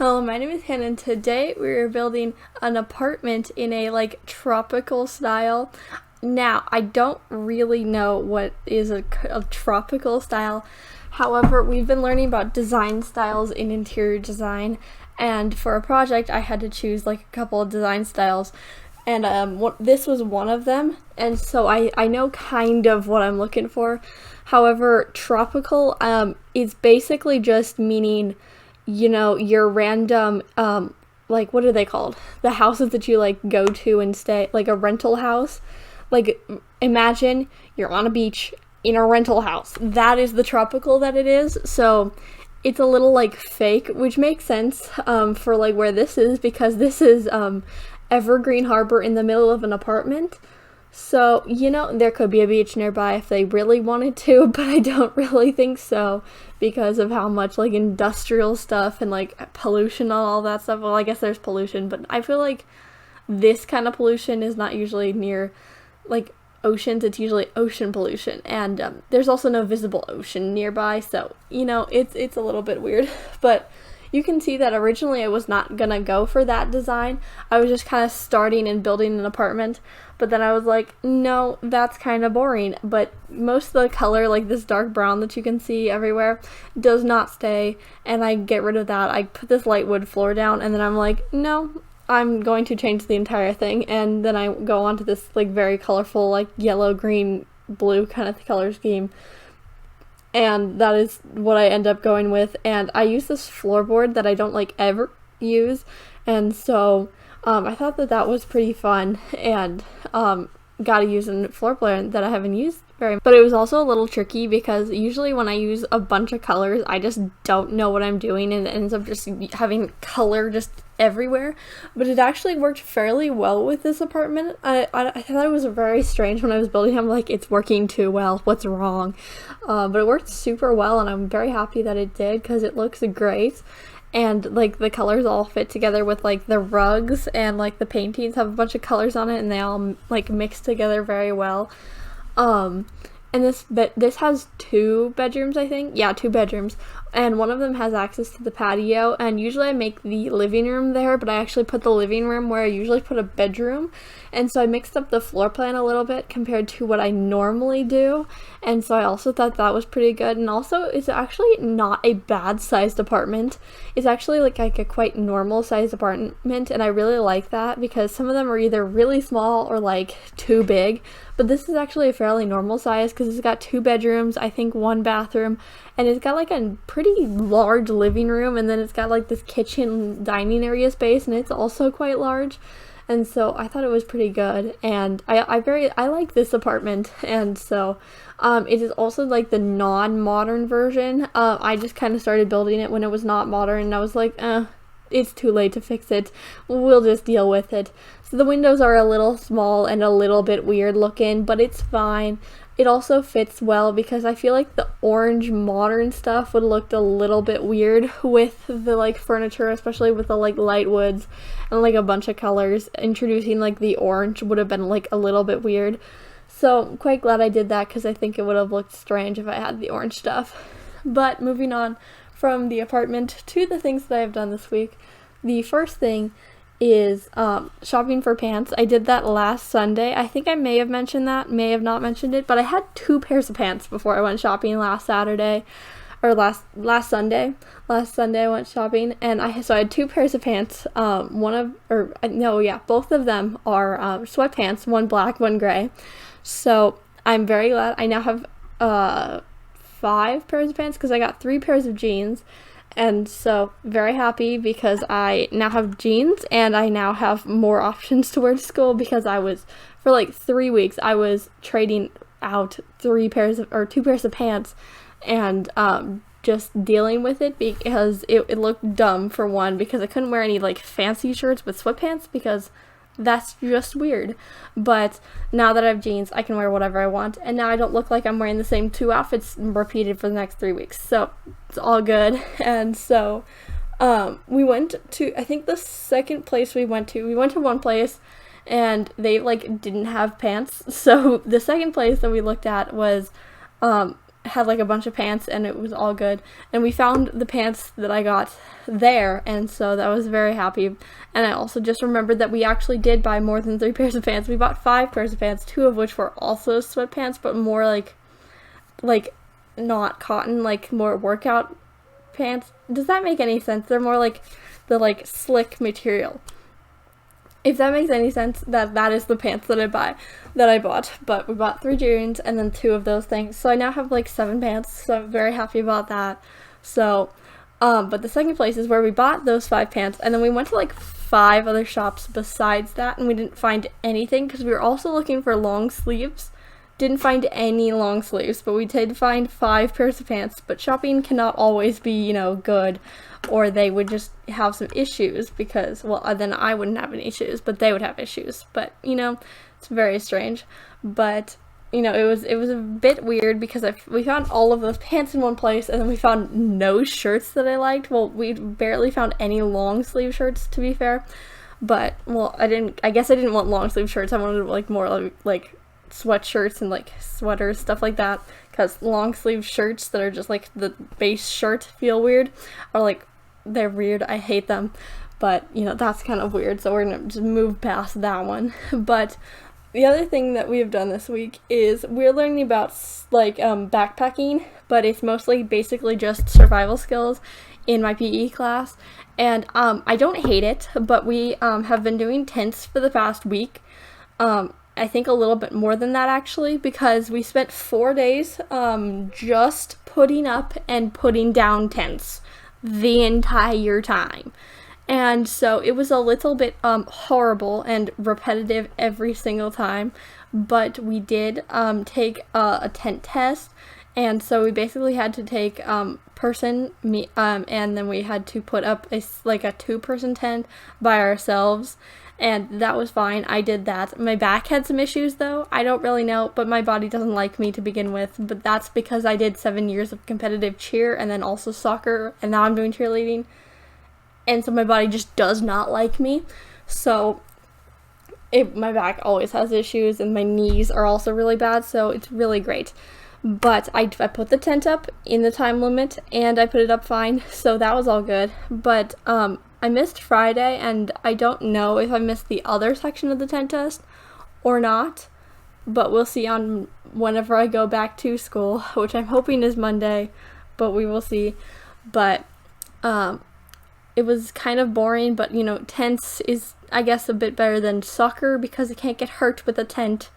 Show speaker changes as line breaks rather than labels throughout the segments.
Hello, my name is Hannah, and today we're building an apartment in a tropical style. Now, I don't really know what is a tropical style. However, we've been learning about design styles in interior design, and for a project I had to choose a couple of design styles, and this was one of them, and so I know kind of what I'm looking for. However, tropical is basically just meaning, your random, what are they called? The houses that you, go to and stay, like a rental house. Imagine you're on a beach in a rental house. That is the tropical that it is. So it's a little, fake, which makes sense, for, where this is, because this is, Evergreen Harbor in the middle of an apartment. So, there could be a beach nearby if they really wanted to, but I don't really think so because of how much, industrial stuff and, pollution and all that stuff. Well, I guess there's pollution, but I feel like this kind of pollution is not usually near, oceans. It's usually ocean pollution, and there's also no visible ocean nearby, so, it's a little bit weird, but you can see that originally I was not gonna go for that design. I was just kind of starting and building an apartment, but then I was like, no, that's kind of boring. But most of the color, this dark brown that you can see everywhere, does not stay, and I get rid of that. I put this light wood floor down, and then I'm like, no, I'm going to change the entire thing, and then I go on to this very colorful yellow, green, blue kind of color scheme. And that is what I end up going with, and I use this floorboard that I don't ever use, and so I thought that was pretty fun, and got to use a floorboard that I haven't used very much. But it was also a little tricky because usually when I use a bunch of colors, I just don't know what I'm doing, and it ends up just having color just everywhere. But it actually worked fairly well with this apartment. I thought it was very strange when I was building it. I'm like, it's working too well, what's wrong? But it worked super well, and I'm very happy that it did because it looks great. And the colors all fit together with the rugs, and the paintings have a bunch of colors on it, and they all mix together very well. And this has 2 bedrooms, I think. Yeah, 2 bedrooms. And one of them has access to the patio, and usually I make the living room there, but I actually put the living room where I usually put a bedroom, and so I mixed up the floor plan a little bit compared to what I normally do, and so I also thought that was pretty good. And also, it's actually not a bad sized apartment. It's actually a quite normal sized apartment, and I really like that because some of them are either really small or too big, but this is actually a fairly normal size because it's got 2 bedrooms, I think 1 bathroom, and it's got a pretty large living room, and then it's got this kitchen dining area space, and it's also quite large. And so I thought it was pretty good, and I like this apartment. And so it is also the non-modern version. I just kind of started building it when it was not modern, and I was like, it's too late to fix it, we'll just deal with it. So the windows are a little small and a little bit weird looking, but it's fine. It also fits well because I feel like the orange modern stuff would look a little bit weird with the furniture, especially with the light woods and a bunch of colors. Introducing the orange would have been a little bit weird. So I'm quite glad I did that because I think it would have looked strange if I had the orange stuff. But moving on from the apartment to the things that I've done this week. The first thing is shopping for pants. I did that last Sunday. I think I may have mentioned that, may have not mentioned it, but I had 2 pairs of pants before I went shopping last Saturday, or last Sunday. Last Sunday I went shopping, and I had 2 pairs of pants. Both of them are sweatpants, one black, one gray. So I'm very glad. I now have 5 pairs of pants because I got 3 pairs of jeans. And so very happy because I now have jeans, and I now have more options to wear to school because for 3 weeks I was trading out 2 pairs of pants, and just dealing with it because it looked dumb, for one, because I couldn't wear any fancy shirts with sweatpants because that's just weird. But now that I have jeans, I can wear whatever I want, and now I don't look like I'm wearing the same 2 outfits repeated for the next 3 weeks, so it's all good. And so we went to, I think the second place we went to one place, and they didn't have pants, so the second place that we looked at was had like a bunch of pants, and it was all good. And we found the pants that I got there, and so that was very happy. And I also just remembered that we actually did buy more than 3 pairs of pants. We bought 5 pairs of pants, 2 of which were also sweatpants, but more like not cotton, like more workout pants. Does that make any sense? They're more like the like slick material. If that makes any sense, that is the pants that I bought. But we bought 3 jeans and then 2 of those things. So I now have like 7 pants, so I'm very happy about that. So, but the second place is where we bought those 5 pants, and then we went to like 5 other shops besides that, and we didn't find anything because we were also looking for long sleeves. Didn't find any long sleeves, but we did find 5 pairs of pants. But shopping cannot always be, good, or they would just have some issues because, well, then I wouldn't have any issues, but they would have issues. But, it's very strange. But, it was a bit weird because we found all of those pants in one place, and then we found no shirts that I liked. Well, we barely found any long sleeve shirts, to be fair. But, well, I guess I didn't want long sleeve shirts. I wanted, like, more, like sweatshirts and like sweaters, stuff like that, because long sleeve shirts that are just like the base shirt feel weird, or like they're weird. I hate them, but that's kind of weird, so we're gonna just move past that one. But the other thing that we have done this week is we're learning about like backpacking, but it's mostly basically just survival skills in my PE class, and I don't hate it, but we have been doing tents for the past week. I think a little bit more than that actually, because we spent 4 days just putting up and putting down tents the entire time. And so it was a little bit horrible and repetitive every single time, but we did take a tent test, and so we basically had to take and then we had to put up a 2-person tent by ourselves. And that was fine. I did that. My back had some issues though. I don't really know, but my body doesn't like me to begin with. But that's because I did 7 years of competitive cheer and then also soccer, and now I'm doing cheerleading. And so my body just does not like me. So my back always has issues, and my knees are also really bad, so it's really great. But I put the tent up in the time limit, and I put it up fine, so that was all good. But I missed Friday, and I don't know if I missed the other section of the tent test or not, but we'll see on whenever I go back to school, which I'm hoping is Monday, but we will see. But it was kind of boring, but tents is, I guess, a bit better than soccer because I can't get hurt with a tent.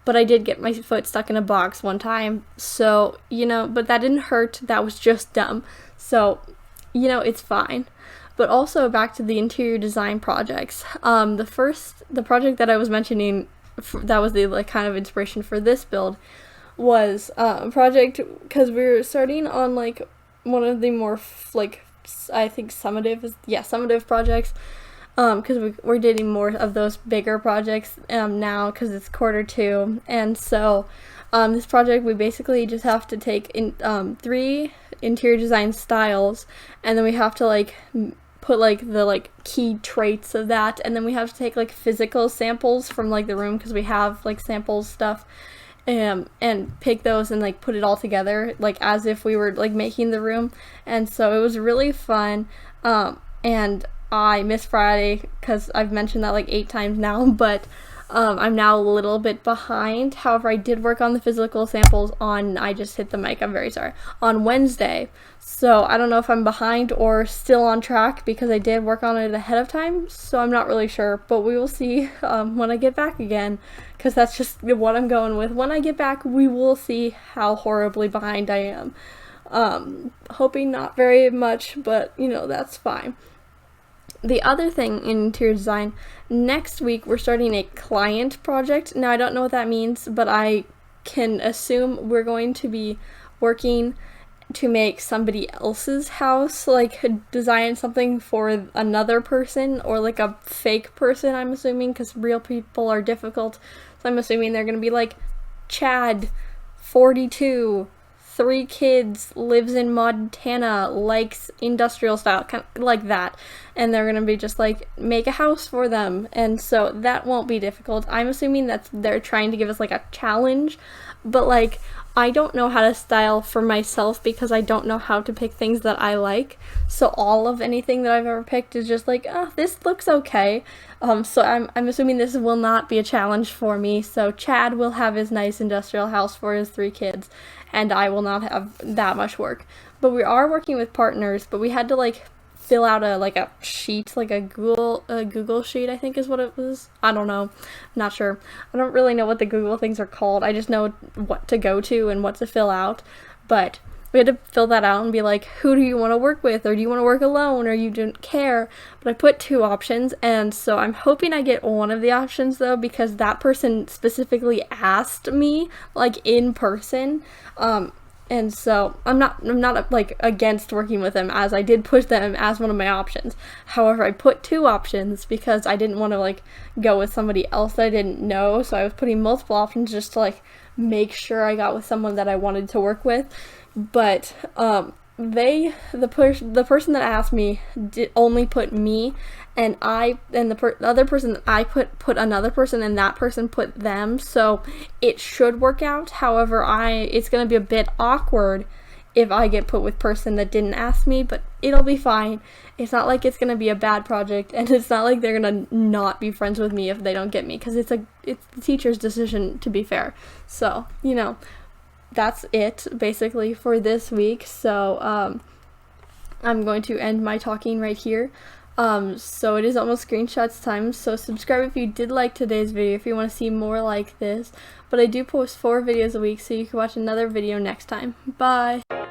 But I did get my foot stuck in a box one time, so but that didn't hurt. That was just dumb. So it's fine. But also back to the interior design projects. The project that I was mentioning, that was the kind of inspiration for this build, was a project because we were starting on one of the more I think summative projects. Because we're doing more of those bigger projects now because it's Q2, and so this project we basically just have to take 3 interior design styles, and then we have to put the key traits of that, and then we have to take physical samples from the room because we have samples stuff, and pick those and put it all together as if we were making the room. And so it was really fun, and I missed Friday because I've mentioned that 8 times now, but I'm now a little bit behind. However, I did work on the physical samples I just hit the mic, I'm very sorry, on Wednesday. So I don't know if I'm behind or still on track because I did work on it ahead of time, so I'm not really sure, but we will see when I get back again, because that's just what I'm going with. When I get back, we will see how horribly behind I am. Hoping not very much, but that's fine. The other thing in interior design, next week we're starting a client project. Now I don't know what that means, but I can assume we're going to be working to make somebody else's house, design something for another person, or a fake person, I'm assuming, because real people are difficult. So I'm assuming they're going to be Chad, 42, 3 kids, lives in Montana, likes industrial style, kind of like that, and they're gonna be just make a house for them, and so that won't be difficult. I'm assuming that they're trying to give us a challenge, but I don't know how to style for myself because I don't know how to pick things that I like. So all of anything that I've ever picked is just like, oh, this looks okay. So I'm assuming this will not be a challenge for me. So Chad will have his nice industrial house for his 3 kids, and I will not have that much work. But we are working with partners, but we had to like fill out a sheet, like a Google sheet, I think is what it was. I don't know. I'm not sure. I don't really know what the Google things are called. I just know what to go to and what to fill out. But we had to fill that out and be like, who do you want to work with? Or do you want to work alone? Or you didn't care? But I put 2 options, and so I'm hoping I get one of the options though, because that person specifically asked me, like, in person. And so I'm not like against working with them, as I did put them as one of my options. However, I put 2 options because I didn't want to like go with somebody else that I didn't know. So I was putting multiple options just to like make sure I got with someone that I wanted to work with. But the person that asked me did only put me, and the other person that I put another person, and that person put them. So it should work out. However, it's gonna be a bit awkward if I get put with person that didn't ask me, but it'll be fine. It's not like it's gonna be a bad project, and it's not like they're gonna not be friends with me if they don't get me, because it's the teacher's decision, to be fair. So that's it basically for this week. So I'm going to end my talking right here. So it is almost screenshots time, so subscribe if you did like today's video if you want to see more like this. But I do post 4 videos a week, so you can watch another video next time. Bye!